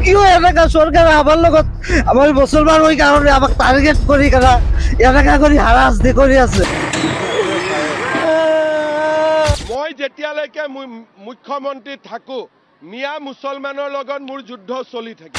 কিয় এনেকা চৰকাৰে আমাৰ লগত আমাৰ মুছলমান হৈ কাৰণে আমাক টাৰ্গেট কৰি কেনে এনেকা কৰি হাৰাশাস্তি কৰি আছে। মই যেতিয়ালৈকে মুখ্যমন্ত্ৰী থাকো মিয়া মুছলমানৰ লগত মোৰ যুদ্ধ চলি থাকে।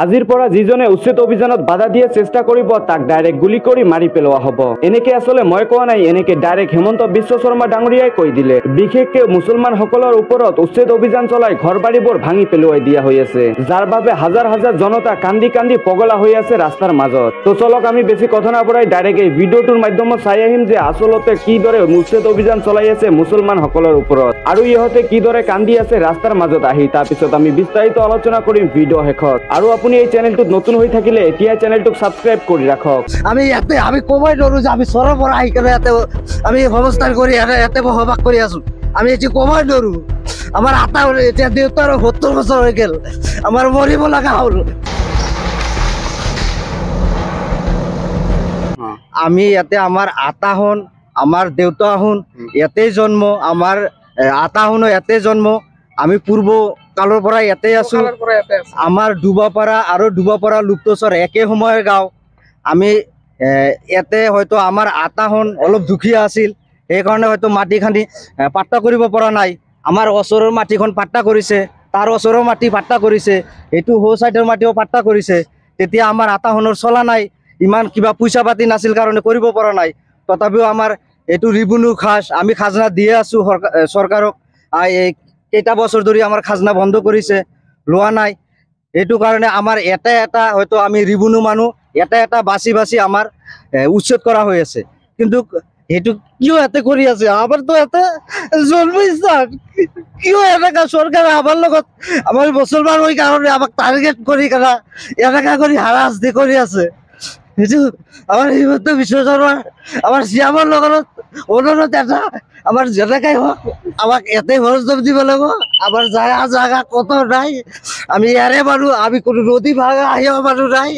আজিৰ পৰা যিজনে উচ্ছেদ অভিযানত বাধা দিয়ে চেষ্টা কৰিব তাক ডাইৰেক্ট গুলি কৰি মাৰি পেলোৱা হ'ব। এনেকে আসলে মই কোৱা নাই, এনেকে ডাইৰেক্ট হিমন্ত বিশ্ব শৰ্মা ডাঙৰীয়াই কৈ দিলে। বিশেষকে মুছলমানসকলৰ ওপৰত উচ্ছেদ অভিযান চলাই ঘৰ বাৰীবোৰ ভাঙি পেলোৱাই দিয়া হৈ আছে, যাৰ বাবে হাজাৰ হাজাৰ জনতা কান্দি কান্দি পগলা হৈ আছে ৰাস্তাৰ মাজত। তো চলক আমি বেছি কথা নপৰাই ডাইৰেক্ট এই ভিডিঅ'টোৰ মাধ্যমত চাই আহিম যে আচলতে কিদৰে উচ্ছেদ অভিযান চলাই আছে মুছলমানসকলৰ ওপৰত আৰু ইহঁতে কিদৰে কান্দি আছে ৰাস্তাৰ মাজত আহি। তাৰপিছত আমি বিস্তাৰিত আলোচনা কৰিম ভিডিঅ' শেষত। আৰু আপুনি এই চেনেলটোত নতুন হৈ থাকিলে এতিয়া চেনেলটোক সাবস্ক্ৰাইব কৰি ৰাখক। আমি কমাই ধৰো যে আমি চৰৰ পৰা আহি কেনে ইয়াতে আমি অৱস্থান কৰি ইয়াতে বসবাস কৰি আছো। আমি এতিয়া কমাই ধৰো আমাৰ আটা এতিয়া দেউতাৰ 70 বছৰ হৈ গেল, আমাৰ মৰিব লগা হ'ল। আমি ইয়াতে আমাৰ আটা হন আমাৰ দেউতা হন ইয়াতে জন্ম, আমাৰ আটা হনো ইয়াতে জন্ম। আমি পূৰ্ব কালৰ পৰা ইয়াতে আছো। আমাৰ ডুবাপাৰা আৰু ডুবাপাৰা লুপ্তচৰ একে সময়ৰ গাঁও। আমি ইয়াতে হয়তো আমাৰ আটাহন অলপ দুখীয়া আছিল, সেইকাৰণে হয়তো মাটি খান্দি পাট্টা কৰিব পৰা নাই। আমাৰ ওচৰৰ মাটিখন পাট্টা কৰিছে, তাৰ ওচৰৰ মাটি পাট্টা কৰিছে, এইটো সৌ চাইডৰ মাটিও পাট্টা কৰিছে। তেতিয়া আমাৰ আটাহনৰ চলা নাই, ইমান কিবা পইচা পাতি নাছিল কাৰণে কৰিব পৰা নাই। তথাপিও আমাৰ এইটো ৰিবুনু খাজ আমি খাজনা দিয়ে আছো চৰকাৰক। কেইটা বছৰ ধৰি আমাৰ খাজনা বন্ধ কৰিছে, লোৱা নাই। এইটো কাৰণে আমাৰ এটা হয়তো আমি ৰিবুনু মানুহ এটা বাছি বাছি আমাৰ উচ্ছেদ কৰা হৈ আছে। কিন্তু সেইটো কিয় ইয়াতে কৰি আছে? আমাৰতো ইয়াতে জন্মস্থান, কিয় এনেকা চৰকাৰে আমাৰ লগত আমাৰ মুছলমান হৈ কাৰণে আমাক টাৰ্গেট কৰি কেনে এনেকা কৰি হাৰাশাস্তি কৰি আছে? সেইটো আমাৰ হিমন্ত বিশ্ব শৰ্মা আমাৰ চিয়ামৰ লগত অনুৰোধ এটা, আমাৰ যেনেকাই হওক আমাক ইয়াতে ভৰসা দিব লাগিব। আমাৰ জাগা কত নাই, আমি ইয়াৰে মানুহ, আমি কোনো নদী ভাঙা আহিব মানুহ নাই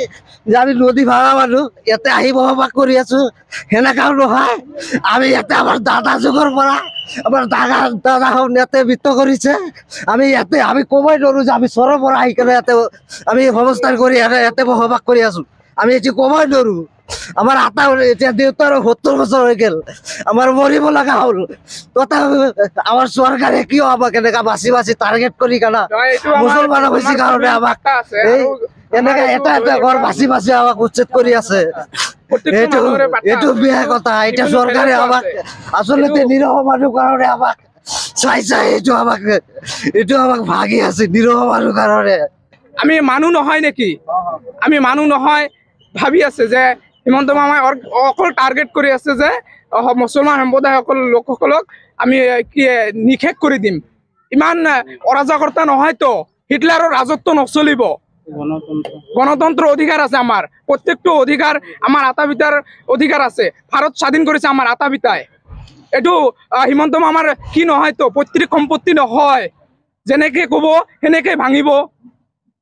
যে আমি নদী ভাঙা মানুহ ইয়াতে আহি বসবাস কৰি আছো, সেনেকাও নহয়। আমি ইয়াতে আমাৰ দাদা যুগৰ পৰা আমাৰ দাদাখন ইয়াতে মৃত্যু কৰিছে। আমি ইয়াতে আমি কমাই ধৰো যে আমি চৰৰ পৰা আহি কেনে ইয়াতে আমি অৱস্থান কৰি ইয়াতে বসবাস কৰি আছো। আমি এতিয়া কমাই ধৰো আমাৰ আটা এতিয়া দেউতাৰ 70 বছৰ হৈ গেল, আমাৰ মৰিব লগা হ'ল। তথাপি আমাৰ চৰকাৰে কিয় আমাক এনেকা বাছি বাছি টাৰ্গেট কৰি কেনে মুছলমানক হৈছে কাৰণে আমাক এনেকা এটা ঘৰ বাছি বাছি আমাক উচ্ছেদ কৰি আছে। এইটো বেয়া কথা। এতিয়া চৰকাৰে আমাক আচলতে নিৰহ মানুহ কাৰণে আমাক চাই এইটো আমাক ভাগি আছে নিৰহ মানুহ কাৰণে। আমি মানুহ নহয় নেকি? আমি মানুহ নহয় ভাবি আছে যে হিমন্ত মামাই অকল টাৰ্গেট কৰি আছে যে মুছলমান সম্প্ৰদায়সকল লোকসকলক আমি কি নিষেধ কৰি দিম। ইমান অৰাজকতা নহয়তো, হিটলাৰৰ ৰাজত্ব নচলিব। গণতন্ত্ৰ অধিকাৰ আছে আমাৰ, প্ৰত্যেকটো অধিকাৰ আমাৰ আটা পিতাৰ অধিকাৰ আছে। ভাৰত স্বাধীন কৰিছে আমাৰ আটা পিতাই। এইটো হিমন্ত মামাৰ কি নহয়তো, পৈতৃক সম্পত্তি নহয়, যেনেকে ক'ব সেনেকে ভাঙিব।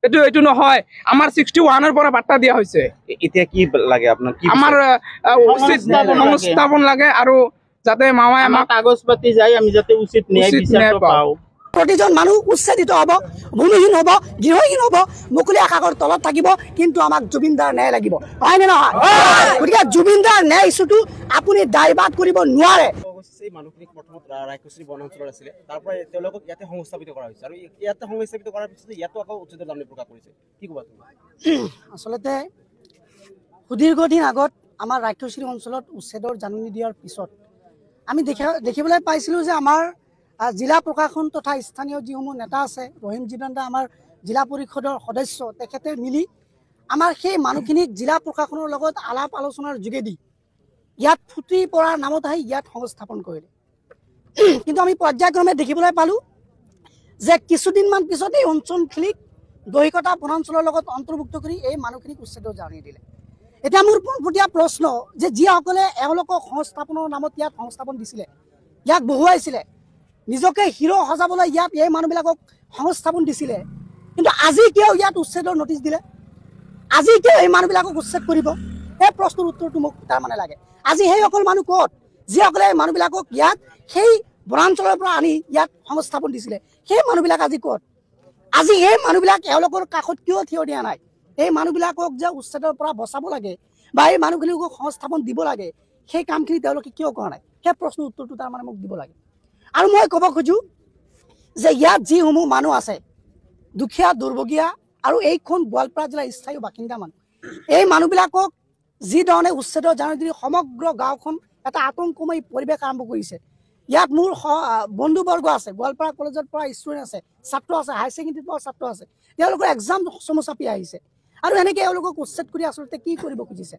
এইটো নহয়। আমাৰ 61ৰ পৰা বাৰ্তা দিয়া হৈছে। এতিয়া কি লাগে আপোনাক? আমাৰ উচিত সংস্থাপন লাগে আৰু যাতে মামাই আমাক কাগজ পাতি যায়, আমি যাতে উচিত ন্যায় পাওঁ। প্ৰতিজন মানুহ উচ্ছেদিত হ'ব, ভূমিহীন হ'ব, গৃহহীন হ'ব, মুকলি আকাশৰ তলত থাকিব, কিন্তু আমাক জুবিনদাৰ ন্যায় লাগিব, হয়নে নহয়? গতিকে জুবিনদাৰ ন্যায় ইছ্যুটো আপুনি দায়বাদ কৰিব নোৱাৰে। মানুহখিনিক প্ৰথমত ৰায়কুচি বনাঞ্চলৰ আছিলে, তাৰ পৰা তেওঁলোকক ইয়াতে সংস্থাপিত কৰা হৈছে আৰু ইয়াতে সংস্থাপিত কৰাৰ পিছতে ইয়াতো আকৌ উচ্ছেদৰ দাবী প্ৰকাশ কৰিছে। কি ক'বা তুমি? আচলতে সুদীৰ্ঘদিন আগত আমাৰ ৰাক্ষসী অঞ্চলত উচ্ছেদৰ জাননী দিয়াৰ পিছত আমি দেখিবলৈ পাইছিলোঁ যে আমাৰ জিলা প্ৰশাসন তথা স্থানীয় যিসমূহ নেতা আছে, ৰহিম জিদান্দা আমাৰ জিলা পৰিষদৰ সদস্য, তেখেতে মিলি আমাৰ সেই মানুহখিনিক জিলা প্ৰশাসনৰ লগত আলাপ আলোচনাৰ যোগেদি ইয়াত ফুটি পৰাৰ নামত আহি ইয়াত সংস্থাপন কৰিলে। কিন্তু আমি পৰ্যায়ক্ৰমে দেখিবলৈ পালোঁ যে কিছুদিনমান পিছত এই অঞ্চলখিনিক দহিকটা বনাঞ্চলৰ লগত অন্তৰ্ভুক্ত কৰি এই মানুহখিনিক উচ্ছেদৰ জাননী দিলে। এতিয়া মোৰ পোনপটীয়া প্ৰশ্ন যে যিসকলে এওঁলোকক সংস্থাপনৰ নামত ইয়াত সংস্থাপন দিছিলে, ইয়াক বহুৱাইছিলে, নিজকে হিৰো সজাবলৈ ইয়াত এই মানুহবিলাকক সংস্থাপন দিছিলে, কিন্তু আজি কিয় ইয়াত উচ্ছেদৰ নটিচ দিলে? আজি কিয় এই মানুহবিলাকক উচ্ছেদ কৰিব? এই প্ৰশ্নৰ উত্তৰটো মোক তাৰমানে লাগে। আজি সেইসকল মানুহ ক'ত যিসকলে এই মানুহবিলাকক ইয়াত সেই বনাঞ্চলৰ পৰা আনি ইয়াত সংস্থাপন দিছিলে সেই মানুহবিলাক আজি ক'ত আজি এই মানুহবিলাক এওঁলোকৰ কাষত কিয় থিয় দিয়া নাই এই মানুহবিলাকক যে উচ্ছেদৰ পৰা বচাব লাগে বা এই মানুহখিনিক সংস্থাপন দিব লাগে সেই কামখিনি তেওঁলোকে কিয় কৰা নাই সেই প্ৰশ্নৰ উত্তৰটো তাৰমানে মোক দিব লাগে আৰু মই ক'ব খোজো যে ইয়াত যিসমূহ মানুহ আছে দুখীয়া দুৰ্ভগীয়া আৰু এইখন গোৱালপাৰা জিলাৰ স্থায়ী বাসিন্দা মানুহ এই মানুহবিলাকক যি ধৰণে উচ্ছেদৰ জাননী সমগ্ৰ গাঁওখন এটা আতংকময় পৰিৱেশ আৰম্ভ কৰিছে ইয়াত মোৰ বন্ধুবৰ্গ আছে গোৱালপাৰা কলেজৰ পৰা ষ্টুডেণ্ট আছে ছাত্ৰ আছে হাই ছেকেণ্ডেৰীৰ পৰা ছাত্ৰ আছে তেওঁলোকৰ এক্সাম চমু চাপি আহিছে আৰু এনেকৈ এওঁলোকক উচ্ছেদ কৰি আচলতে কি কৰিব খুজিছে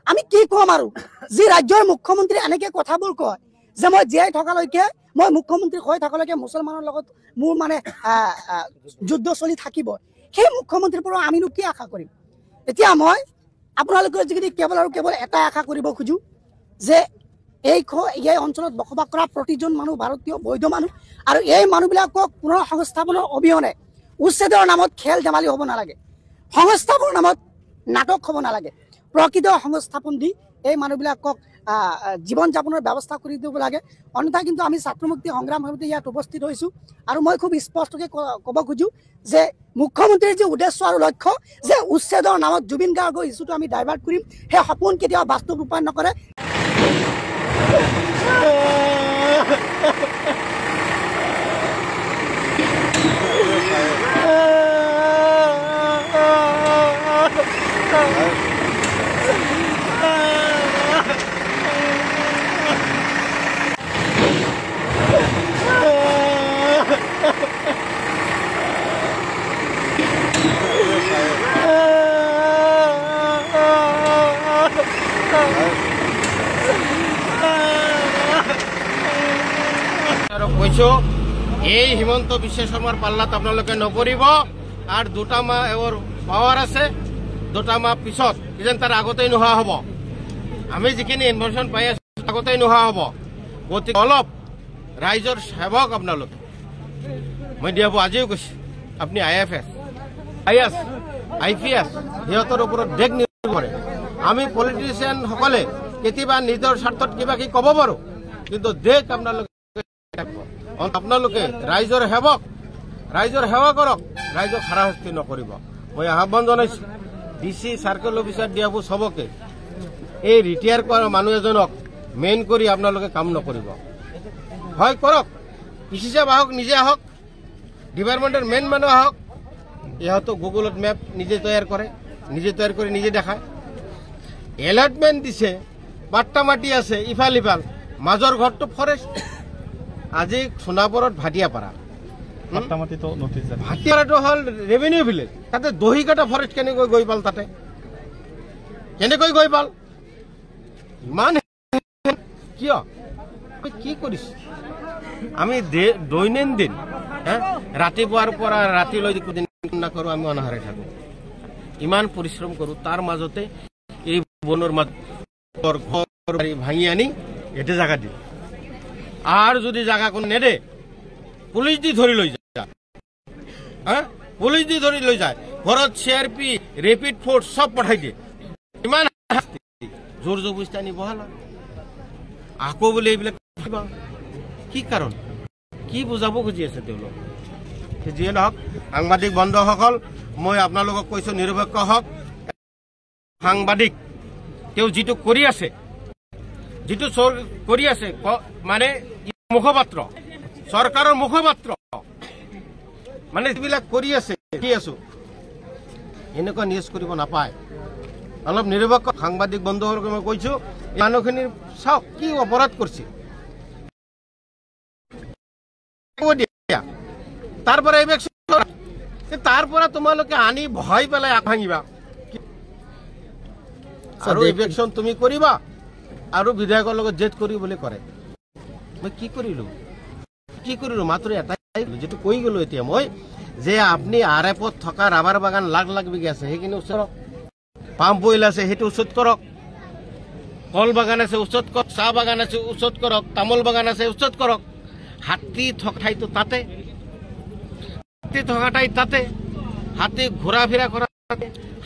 আমি কি ক'ম আৰু যি ৰাজ্যৰ মুখ্যমন্ত্ৰী এনেকৈ কথাবোৰ কয় যে মই জীয়াই থকালৈকে মই মুখ্যমন্ত্ৰী হৈ থকালৈকে মুছলমানৰ লগত মোৰ মানে যুদ্ধ চলি থাকিব সেই মুখ্যমন্ত্ৰীৰ পৰা আমিনো কি আশা কৰিম এতিয়া মই আপোনালোকৰ যদি কেৱল আৰু কেৱল এটা আশা কৰিব খোজো যে এই অঞ্চলত বসবাস কৰা প্ৰতিজন মানুহ ভাৰতীয় বৈধ মানুহ আৰু এই মানুহবিলাকক পুনৰ সংস্থাপনৰ অবিহনে উচ্ছেদৰ নামত খেল ধেমালি হ'ব নালাগে সংস্থাপনৰ নামত নাটক হ'ব নালাগে প্ৰকৃত সংস্থাপন দি এই মানুহবিলাকক জীৱন যাপনৰ ব্যৱস্থা কৰি দিব লাগে অন্যথা কিন্তু আমি ছাত্ৰ মুক্তি সংগ্ৰাম সমিতি ইয়াত উপস্থিত হৈছোঁ আৰু মই খুব স্পষ্টকৈ ক'ব খোজোঁ যে মুখ্যমন্ত্ৰীৰ যি উদ্দেশ্য আৰু লক্ষ্য যে উচ্ছেদৰ নামত জুবিন গাৰ্গৰ ইছ্যুটো আমি ডাইভাৰ্ট কৰিম সেই সপোন কেতিয়াও বাস্তৱ ৰূপায়ণ নকৰে কৈছো এই হিমন্ত বিশ্ব শৰ্মাৰ পাল্লাত আপোনালোকে নপৰিব আৰু 2টা মাহ এওঁৰ পাৱাৰ আছে 2টা মাহ পিছত কিজান তাৰ আগতেই নোহোৱা হ'ব আমি যিখিনি ইনফৰমেশ্যন পাই আছো আগতেই নোহোৱা হ'ব গতিকে অলপ ৰাইজৰ সেৱক আপোনালোকে মই দিয়াব আজিও কৈছো আপুনি IFS IAS IPS সিহঁতৰ ওপৰত দেখ নিৰ্ভৰ কৰে আমি পলিটিচিয়ানসকলে কেতিয়াবা নিজৰ স্বাৰ্থত কিবা কি ক'ব পাৰোঁ কিন্তু দেখ আপোনালোকে ৰাইজৰ সেৱা কৰক ৰাইজক হাৰাশাস্তি নকৰিব মই আহ্বান জনাইছো DC চাৰ্কেল অফিচাৰ দিয়াব সবকে এই ৰিটায়াৰ কৰা মানুহ এজনক মেইন কৰি আপোনালোকে কাম নকৰিব হয় কৰক পিছিচাপ আহক নিজে আহক ডিপাৰ্টমেণ্টৰ মেইন মানুহ আহক ইহঁতো গুগলত মেপ নিজে তৈয়াৰ কৰি নিজে দেখায় এলটমেণ্ট দিছে পাট্টা মাটি আছে ইফাল মাজৰ ঘৰটো ফৰেষ্ট আজি সোণাপুৰত ভাটিয়াপাৰা ভাটিয়াপাৰাটো হ'ল ৰেভিনিউ ভিলেজ তাতে দহিকাটা ফৰেষ্ট কেনেকৈ গৈ পাল তাতে কেনেকৈ গৈ পাল ইমান কিয় কি কৰিছো আমি দৈনন্দিন ৰাতিপুৱাৰ পৰা ৰাতিলৈ নকৰোঁ আমি অনাহাৰে থাকোঁ ইমান পৰিশ্ৰম কৰোঁ তাৰ মাজতে এই বনৰ ঘৰ ভাঙি আনি এতে জাগা দিল আর যদি জাগা কোন নেদে পুলিশ দি ধরি লৈ যায় পুলিশ দি ধরি লৈ যায় ঘৰত CRP ৰেপিড ফোৰ্স সব পঠাই দিয়ে ইমান জোৰ জবস্তি আনি বহালা আকৌ বোলে এইবিলাক কি কাৰণ কি বুজাব খুজি আছে তেওঁলোক যিয়ে নহওক সাংবাদিক বন্ধুসকল মই আপোনালোকক কৈছো নিৰপেক্ষ হওক সাংবাদিক তেওঁ যিটো কৰি আছে মানে মুখপাত্ৰ চৰকাৰৰ মুখপাত্ৰ মানে যিবিলাক কৰি আছে কি আছো এনেকুৱা নিউজ কৰিব নাপায় অলপ নিৰপেক্ষ সাংবাদিক বন্ধুসকলক মই কৈছো মানুহখিনিৰ চাওক কি অপৰাধ কৰিছে তাৰপৰা তাৰপৰা তোমালোকে আনি ভয় পেলাই ভাঙিবা আৰু ইলেকশ্যন তুমি কৰিবা আৰু বিধায়কৰ লগত জেদ কৰি বুলি কৰে মই কি কৰিলো মাত্ৰ এটাই যেটো কৈ গলো এতিয়া মই যে আপুনি RFত থকা ৰাবাৰ বাগান লাখ লাখ বিঘা আছে সেইখিনি উচ্ছেদ কৰক পাম্প বইল আছে সেইটো উচ্ছেদ কৰক কল বাগান আছে উচ্ছেদ কৰক চাহ বাগান আছে উচ্ছেদ কৰক তামোল বাগান আছে উচ্ছেদ কৰক হাতী থকা ঠাইতো তাতে হাতী ঘোৰা ফিৰা কৰা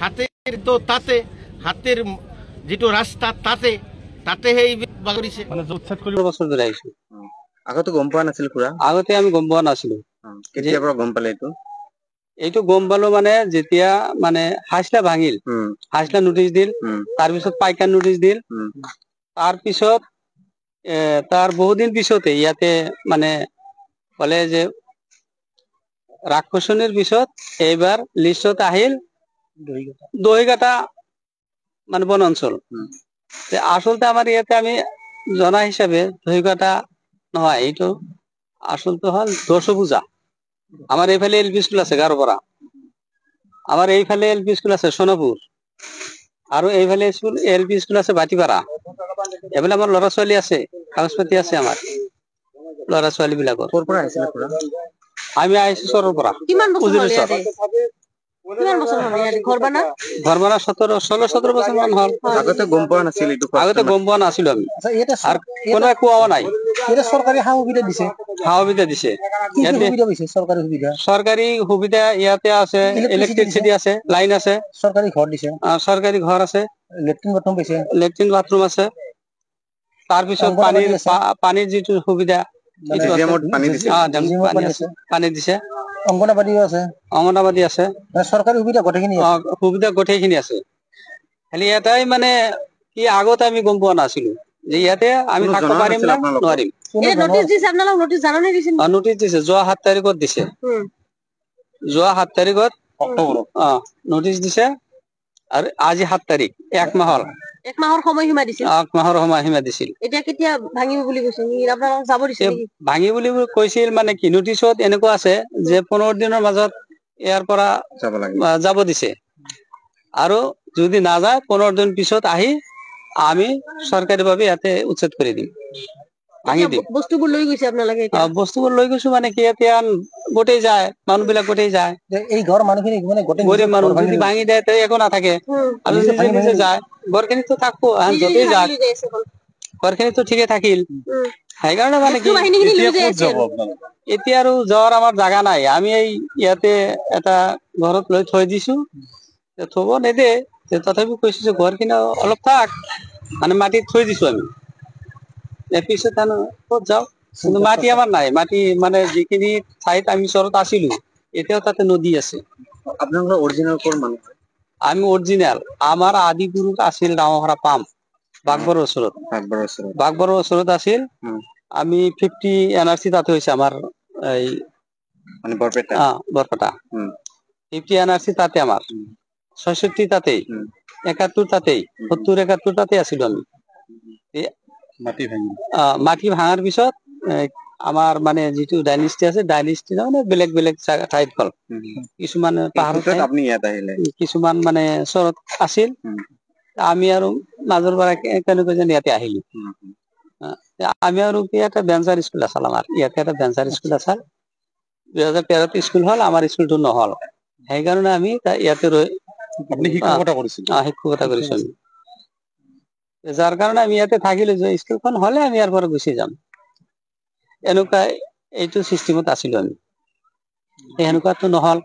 হাতীৰ তো তাতে হাতীৰ যেটো ৰাস্তা তাতে সেই বাগৰিছে মানে উচ্ছেদ কৰিব বছৰ ধৰি আহিছো আগতে গম পোৱা নাছিল খুৰা? আগতে আমি গম পোৱা নাছিলো। কেতিয়াৰ পৰা গম পালে এইটো? এইটো গম পালো মানে যেতিয়া মানে হাইছলা ভাঙিল, হাইছলা নোটিচ দিল, তাৰপিছত পাইকাৰ নোটিচ দিল, তাৰপিছত তাৰ বহুদিন পিছতে ইয়াতে মানে কলে যে ৰাক্ষসনীৰ পিছত এইবাৰ লিষ্টত আহিল দহিঘাটা মানে বনাঞ্চল। আচলতে আমাৰ ইয়াতে আমি জনা হিচাপে দহিঘাটা নহয়, এইটো আচলতে হল দশভূজা। আমার এইফালে এলপি স্কুল আছে গারোপাড়া, আমার এইফালে এলপি স্কুল আছে সোনাপুর, আৰু এইফালে স্কুল এলপি স্কুল আছে বাটিপাড়া। এইফালে আমাৰ ল'ৰা ছোৱালী আছে, কাগজ পাতি আছে আমাৰ ল'ৰা ছোৱালী বিলাকৰ। ক'ৰ পৰা আহিছিলে খুৰা? আমি আহিছো চৰৰ পৰা। কিমান বছৰ হ'ল ইয়াতে? কিমান বছৰ হ'ল ইয়াতে ঘৰ বানা? ঘৰ বানা 16-17 বছৰ মান হ'ল। আগতে গম পোৱা নাছিল এইটো? আগতে গম পোৱা নাছিলো আমি, আৰু কোনোৱে কোৱাও নাই। চৰকাৰী সা সুবিধা দিছে, সা সুবিধা দিছে। চৰকাৰী সুবিধা, চৰকাৰী সুবিধা ইয়াতে আছে, ইলেক্ট্ৰিচিটি আছে, লাইন আছে, চৰকাৰী ঘৰ দিছে, চৰকাৰী ঘৰ আছে, লেট্ৰিন বাথৰুম পাইছে, লেট্ৰিন বাথৰুম আছে, তাৰপিছত পানীৰ যিটো সুবিধা পানী দিছে, অংগনাবাদীও আছে, অংগনাবাদী আছে, চৰকাৰী সুবিধা গোটেইখিনি সুবিধা গোটেইখিনি আছে। খালি এটাই মানে কি আগত আমি গম পোৱা নাছিলো যে ইয়াতে আমি থাকিব পাৰিম না নোৱাৰিম। নোটিচ দিছে আপোনালোক? নোটিচ জাননী দিছে? নোটিচ দিছে, যোৱা 7 তাৰিখত দিছে। যোৱা 7 তাৰিখত নোটিচ দিছে, আৰু আজি 7 তাৰিখ, 1 মাহ হ'ল। 1 মাহৰ সময়সীমা দিছিল? 1 মাহৰ সময়সীমা দিছিল। এতিয়া কেতিয়া ভাঙিব বুলি কৈছে? আপোনালোক যাব দিছে নেকি? ভাঙি বুলি কৈছিল মানে কি, নোটিচত এনেকুৱা আছে যে 15 দিনৰ মাজত ইয়াৰ পৰা যাব দিছে, আৰু যদি নাযায় 15 দিন পিছত আহি আমি চৰকাৰীভাৱে ইয়াতে উচ্ছেদ কৰি দিম, ভাঙি দিম। বস্তুবোৰ লৈ গৈছে আপোনালোকে? বস্তুবোৰ লৈ গৈছো মানে কি, এতিয়া গোটেই যায়, মানুহ বিলাক গোটেই যায়। এই ঘৰ মানুহখিনি মানে গরিব মানুষ যদি ভাঙি দেয় তো একো নাথাকে, আর নিজে নিজে যায় ঘরখিনি তো থাকবো, যতই যাক ঘরখিনি তো ঠিকই থাকিল। সেইকাৰণে মানে কি এতিয়া আৰু যাওয়াৰ আমাৰ জায়গা নাই। আমি এই ইয়াতে এটা ঘৰত লৈ থৈ দিছো, থব নেদে, তথাপি কৈছো যে ঘৰখিনি অলপ থাক, মানে মাটিত থৈ দিছো আমি। পিছত ক'ত যাও, কিন্তু মাটি আমার নাই। মাটি মানে যিখিনি ঠাইত আমি চৰত আছিলো এতিয়াও তাতে নদী আছে। আপোনালোকৰ অৰিজিনেল কোন মানুহ? আমি অৰিজিনেল, আমাৰ আদি পুৰুষ আছিল ডাঙৰা পাম্প, বাগবৰৰ ওচৰত। বাগবৰৰ ওচৰত আছিল। আমি 50 NRC তাতে হৈছে আমাৰ, এই মানে বৰপেটা। বৰপেটা 50 NRC তাতে আমাৰ, 66 তাতেই, 71 তাতেই, 70, 71 তাতে আছিলো আমি। মাটি ভাঙাৰ পিছত আমাৰ মানে যিটো ডাইনেষ্টি আছে, ডাইনেষ্টি মানে বেলেগ বেলেগ ঠাইত গল। কিছুমান পাহাৰত, কিছুমান মানে চৰত আছিল। আমি আৰু মাজৰ পৰা কেনেকৈ যেন ইয়াতে আহিলো। আমি আৰু কি এটা বেঞ্চাৰ স্কুল আছিল আমাৰ ইয়াতে, এটা বেঞ্চাৰ স্কুল আছিল। 2013 স্কুল হল, আমাৰ স্কুলটো নহল। সেইকাৰণে আমি ইয়াতে শিক্ষকতা কৰিছো আমি। যাৰ কাৰণে আমি ইয়াতে থাকিলো যে স্কুলখন হলে আমি ইয়াৰ পৰা গুচি যাম, এনেকুৱা এইটো চিষ্টেমত আছিলো আমি। এনেকুৱাতো নহল।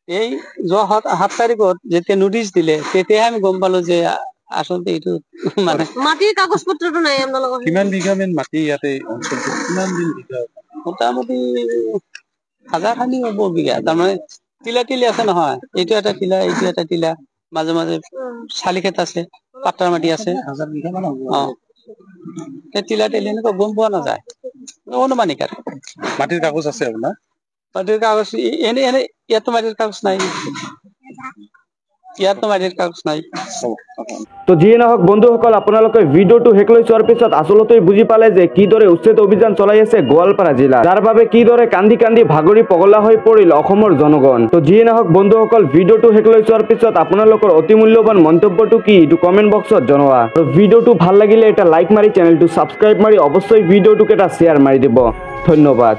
এই যোৱা 7 তাৰিখত যেতিয়া নোটিচ দিলে, তেতিয়াহে আমি গম পালো যে আচলতে এইটো মানে মাটিৰ কাগজ পত্ৰটো নাই আপোনালোকৰ। কিমান বিঘা মান মাটি ইয়াতে অঞ্চলটো কিমান দিন বিঘা? মোটামুটি 1000 খানি হ'ব বিঘা। তাৰমানে টিলা টিলি আছে নহয়, এইটো এটা টিলা, এইটো এটা টিলা, মাজে মাজে শালি খেত আছে, পাট্টাৰ মাটি আছে। 1000 বিঘা মান হ'ব। টিলা টিলি এনেকুৱা গম পোৱা নাযায়, অনুমানিক আৰু। মাটিৰ কাগজ আছে আপোনাৰ? মাটিৰ কাগজ এনে ইয়াতো মাটিৰ কাগজ নাই, ইয়াতো মাটিৰ কাগজ নাই। তো যিয়ে নহওক বন্ধুসকল, আপোনালোকে ভিডিঅ'টো শেষলৈ চোৱাৰ পিছত আচলতে বুজি পালে যে কিদৰে উচ্ছেদ অভিযান চলাই আছে গোৱালপাৰা জিলা, যাৰ বাবে কিদৰে কান্দি কান্দি ভাগৰি পগলা হৈ পৰিল অসমৰ জনগণ। তো যিয়ে নহওক বন্ধুসকল, ভিডিঅ'টো শেষলৈ চোৱাৰ পিছত আপোনালোকৰ অতি মূল্যৱান মন্তব্যটো কি এইটো কমেন্ট বক্সত জনোৱা। আৰু ভিডিঅ'টো ভাল লাগিলে এটা লাইক মাৰি চেনেলটো ছাবস্ক্ৰাইব মাৰি অৱশ্যই ভিডিঅ'টোক এটা শ্বেয়াৰ মাৰি দিব। ধন্যবাদ।